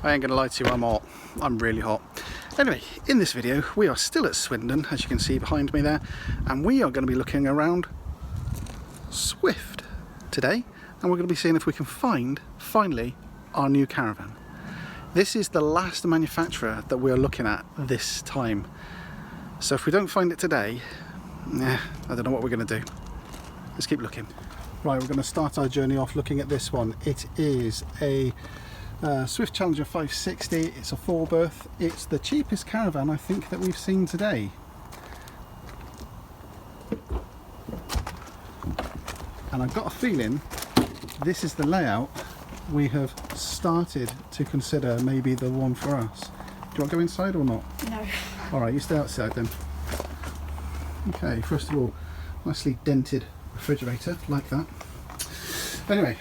I ain't gonna lie to you, I'm hot. I'm really hot. Anyway, in this video we are still at Swindon, as you can see behind me there, and we are going to be looking around Swift today, and we're going to be seeing if we can find, finally, our new caravan. This is the last manufacturer that we're looking at this time, so if we don't find it today, I don't know what we're going to do. Let's keep looking. Right, we're going to start our journey off looking at this one. It is a Swift Challenger 560. It's a 4-berth. It's the cheapest caravan I think that we've seen today. And I've got a feeling this is the layout we have started to consider maybe the one for us. Do you want to go inside or not? No. Alright, you stay outside then. Okay, first of all, nicely dented refrigerator, like that. Anyway,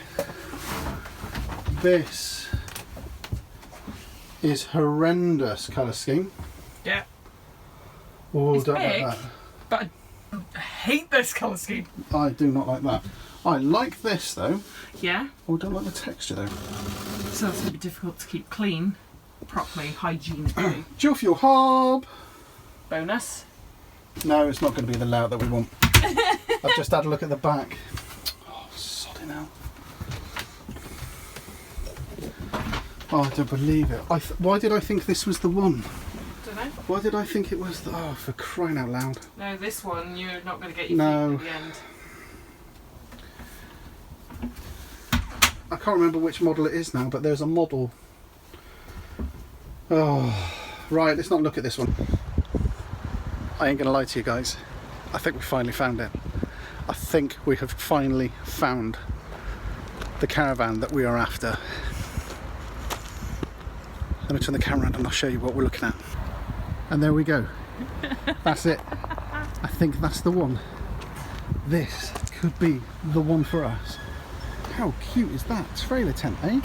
this is horrendous colour scheme. Yeah. Oh, it's don't big, like that. but I hate this colour scheme. I do not like that. I like this though. Yeah. Oh, I don't like the texture though. So it's going to be difficult to keep clean, properly, hygienically. Dual fuel hob. Bonus. No, it's not going to be the layout that we want. I've just had a look at the back. Oh, sodding hell. Oh, I don't believe it. Why did I think this was the one? Don't know. Why did I think it was the... Oh, for crying out loud. No, this one, you're not going to get your No. feet at the end. I can't remember which model it is now, but there's a model. Oh, right, let's not look at this one. I ain't going to lie to you guys. I think we finally found it. I think we have finally found the caravan that we are after. Let me turn the camera around and I'll show you what we're looking at. And there we go. That's it. I think that's the one. This could be the one for us. How cute is that? Trailer tent, eh?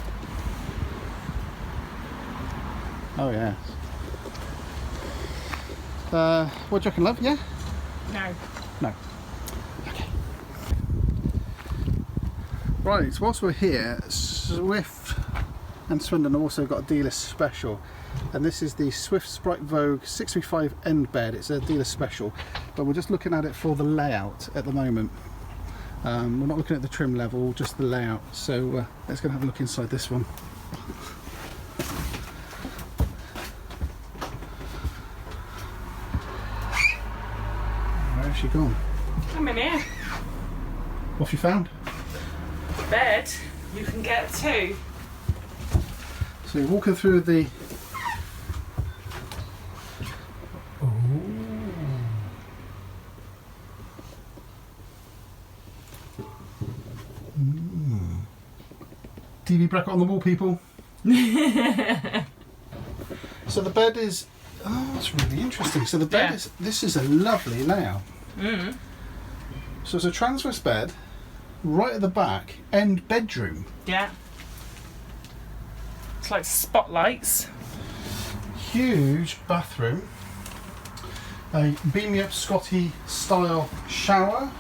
Oh yes. What do you reckon, love? Yeah? No. No. Okay. Right, whilst we're here, Swift and Swindon have also got a dealer special, and this is the Swift Sprite Vogue 635 end bed. It's a dealer special, but we're just looking at it for the layout at the moment. We're not looking at the trim level, just the layout. So let's go and have a look inside this one. Where's she gone? I'm in here. What have you found? Bed, you can get two. So you're walking through the... Oh. TV bracket on the wall, people. So the bed is... Oh, that's really interesting. So the bed is... This is a lovely layout. Mm. So it's a transverse bed, right at the back, end bedroom. Yeah. It's like spotlights. Huge bathroom. A beam me up Scotty style shower.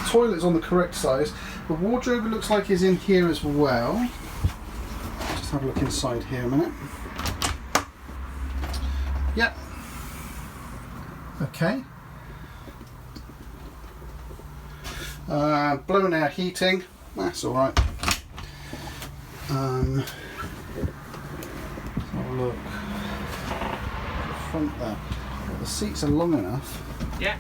Toilet's on the correct size. The wardrobe, it looks like, is in here as well. Just have a look inside here a minute. Yep. Okay. Blown air heating. That's all right. Let's have a look. The front there. Well, the seats are long enough. Yeah.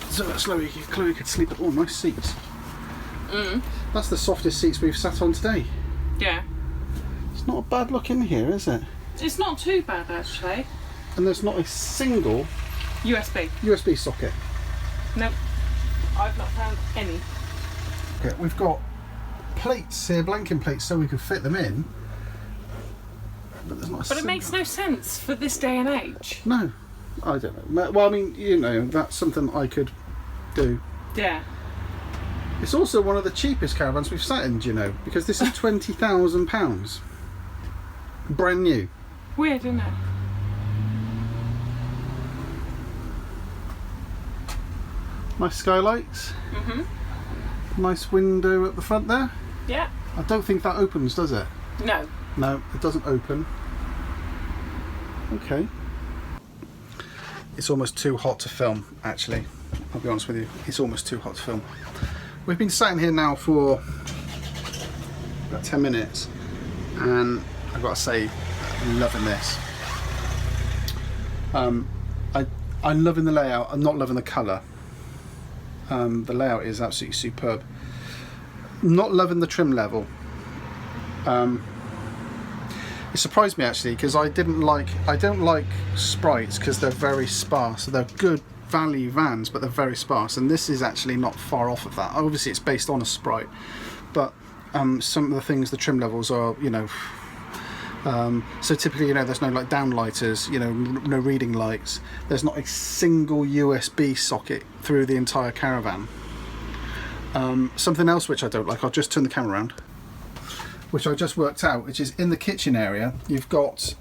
So that Chloe could sleep at all. Nice seats. Mm. That's the softest seats we've sat on today. Yeah. It's not a bad look in here, is it? It's not too bad actually. And there's not a single USB socket. Nope. I've not found any. Okay, we've got plates here, blanking plates, so we could fit them in. But there's not a But single... it makes no sense for this day and age. No, I don't know. Well, I mean, you know, that's something I could do. Yeah. It's also one of the cheapest caravans we've sat in, do you know? Because this is £20,000. Brand new. Weird, isn't it? Nice skylights. Mm-hmm. Nice window at the front there. Yeah. I don't think that opens, does it? No. No, it doesn't open. Okay. It's almost too hot to film, actually. I'll be honest with you. It's almost too hot to film. We've been sitting here now for about 10 minutes, and I've got to say, I'm loving this. I'm loving the layout. I'm not loving the colour. The layout is absolutely superb. Not loving the trim level. It surprised me actually, because I don't like Sprites because they're very sparse. They're good value vans, but they're very sparse, and this is actually not far off of that. Obviously it's based on a Sprite, but some of the things, the trim levels are, you know, so typically, you know, there's no like downlighters, you know, no reading lights. There's not a single USB socket through the entire Caravan. Something else which I don't like, I'll just turn the camera around, which I just worked out, which is in the kitchen area, you've got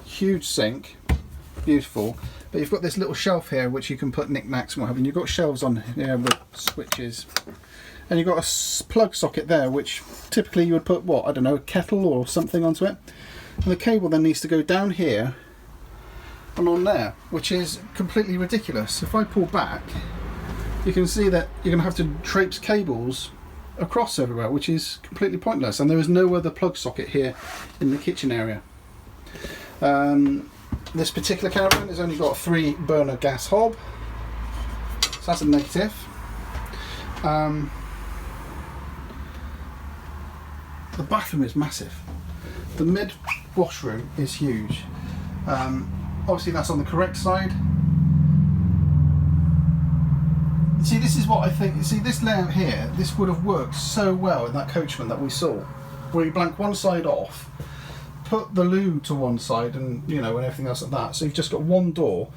huge sink, beautiful, but you've got this little shelf here which you can put knickknacks and what have you. You've got shelves on here with switches, and you've got a plug socket there which typically you would put, what, I don't know, a kettle or something onto it, and the cable then needs to go down here and on there, which is completely ridiculous. If I pull back, you can see that you're going to have to traipse cables across everywhere, which is completely pointless, and there is no other plug socket here in the kitchen area. This particular Caravan has only got a 3 burner gas hob, so that's a negative. The bathroom is massive. The mid washroom is huge. Obviously that's on the correct side. See, this is what I think. See, this layout here, this would have worked so well in that coachman that we saw, where you blank one side off, put the loo to one side, and you know, and everything else like that. So you've just got one door,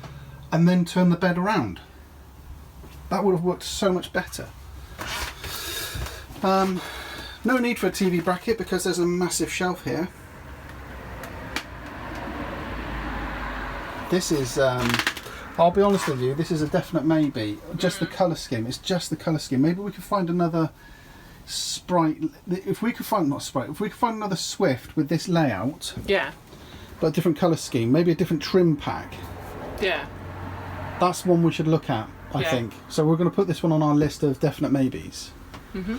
and then turn the bed around. That would have worked so much better. No need for a TV bracket because there's a massive shelf here. This is, I'll be honest with you, this is a definite maybe. Just the colour scheme, it's just the colour scheme. Maybe we could find another Sprite, if we could find, not Sprite, if we could find another Swift with this layout. Yeah. But a different colour scheme, maybe a different trim pack. Yeah. That's one we should look at, I think. So we're going to put this one on our list of definite maybes. Mm-hmm.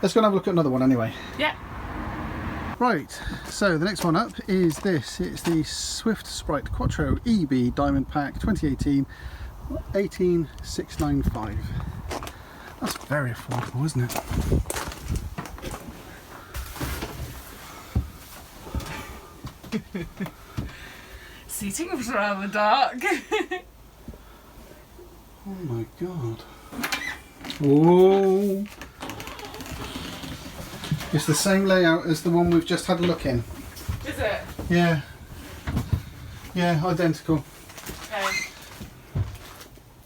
Let's go and have a look at another one anyway. Yeah. Right, so the next one up is this. It's the Swift Sprite Quatro EB Diamond Pack 2018 18695. That's very affordable, isn't it? Seating was rather dark. Oh my god. Whoa. It's the same layout as the one we've just had a look in. Is it? Yeah. Yeah, identical. Okay.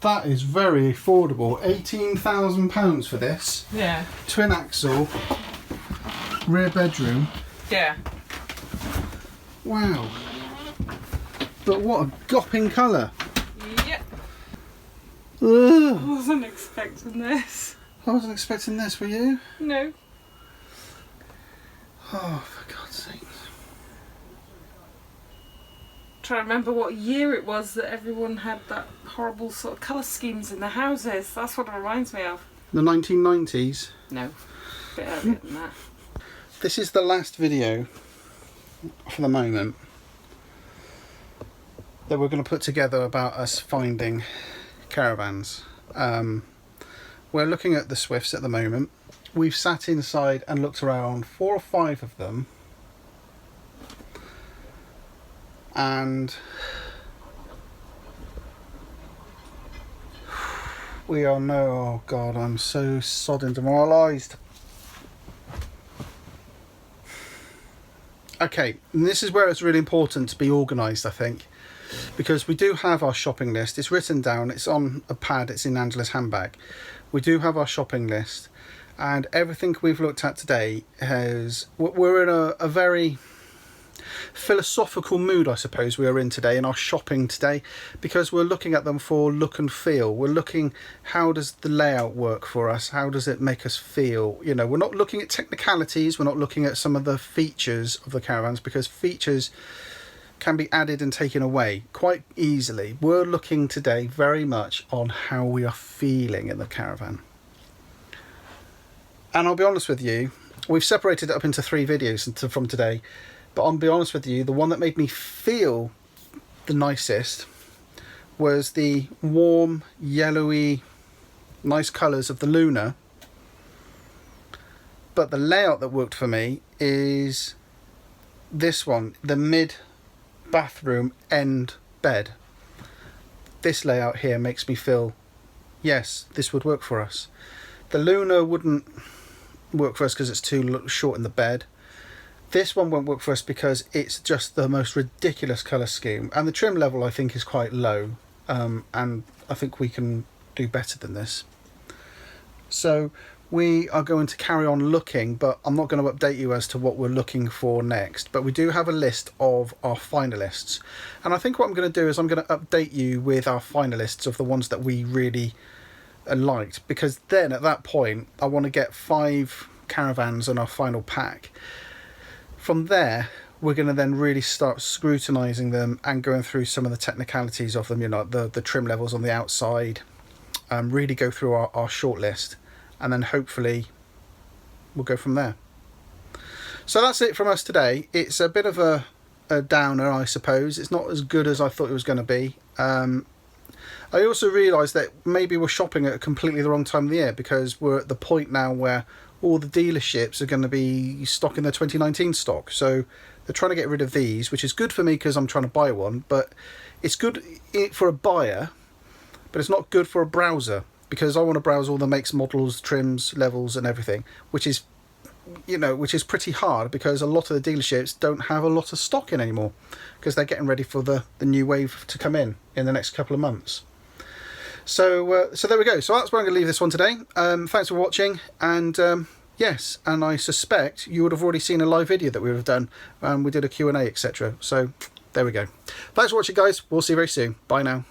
That is very affordable. £18,000 for this. Yeah. Twin axle, rear bedroom. Yeah. Wow. But what a gopping colour. Yep. Ugh. I wasn't expecting this. I wasn't expecting this, were you? No. Oh, for God's sake. Trying to remember what year it was that everyone had that horrible sort of colour schemes in their houses. That's what it reminds me of. The 1990s? No, a bit earlier than that. This is the last video for the moment that we're going to put together about us finding caravans. We're looking at the Swifts at the moment. We've sat inside and looked around 4 or 5 of them, and we are oh god, I'm so sodden demoralised. Okay, and this is where it's really important to be organised, I think, because we do have our shopping list. It's written down, it's on a pad, it's in Angela's handbag. We do have our shopping list, and everything we've looked at today we're in a very, philosophical mood, I suppose, we are in today in our shopping today, because we're looking at them for look and feel. We're looking, how does the layout work for us? How does it make us feel? You know, we're not looking at technicalities. We're not looking at some of the features of the caravans, because features can be added and taken away quite easily. We're looking today very much on how we are feeling in the caravan. And I'll be honest with you, we've separated it up into 3 videos from today, but I'll be honest with you, the one that made me feel the nicest was the warm, yellowy, nice colours of the Luna. But the layout that worked for me is this one, the mid bathroom end bed. This layout here makes me feel, yes, this would work for us. The Luna wouldn't work for us because it's too short in the bed. This one won't work for us because it's just the most ridiculous colour scheme, and the trim level I think is quite low, and I think we can do better than this. So we are going to carry on looking, but I'm not going to update you as to what we're looking for next. But we do have a list of our finalists. And I think what I'm going to do is I'm going to update you with our finalists of the ones that we really liked. Because then at that point, I want to get 5 caravans in our final pack. From there, we're going to then really start scrutinising them and going through some of the technicalities of them, you know, the trim levels on the outside, really go through our short list. And then hopefully we'll go from there. So that's it from us today. It's a bit of a downer, I suppose. It's not as good as I thought it was going to be. I also realised that maybe we're shopping at a completely the wrong time of the year, because we're at the point now where all the dealerships are going to be stocking their 2019 stock. So they're trying to get rid of these, which is good for me because I'm trying to buy one. But it's good for a buyer, but it's not good for a browser, because I want to browse all the makes, models, trims, levels and everything, which is, you know, which is pretty hard, because a lot of the dealerships don't have a lot of stock in anymore, because they're getting ready for the new wave to come in the next couple of months. So so there we go. So that's where I'm going to leave this one today. Thanks for watching, and yes, and I suspect you would have already seen a live video that we would have done. We did a Q&A, etc. So there we go. Thanks for watching, guys. We'll see you very soon. Bye now.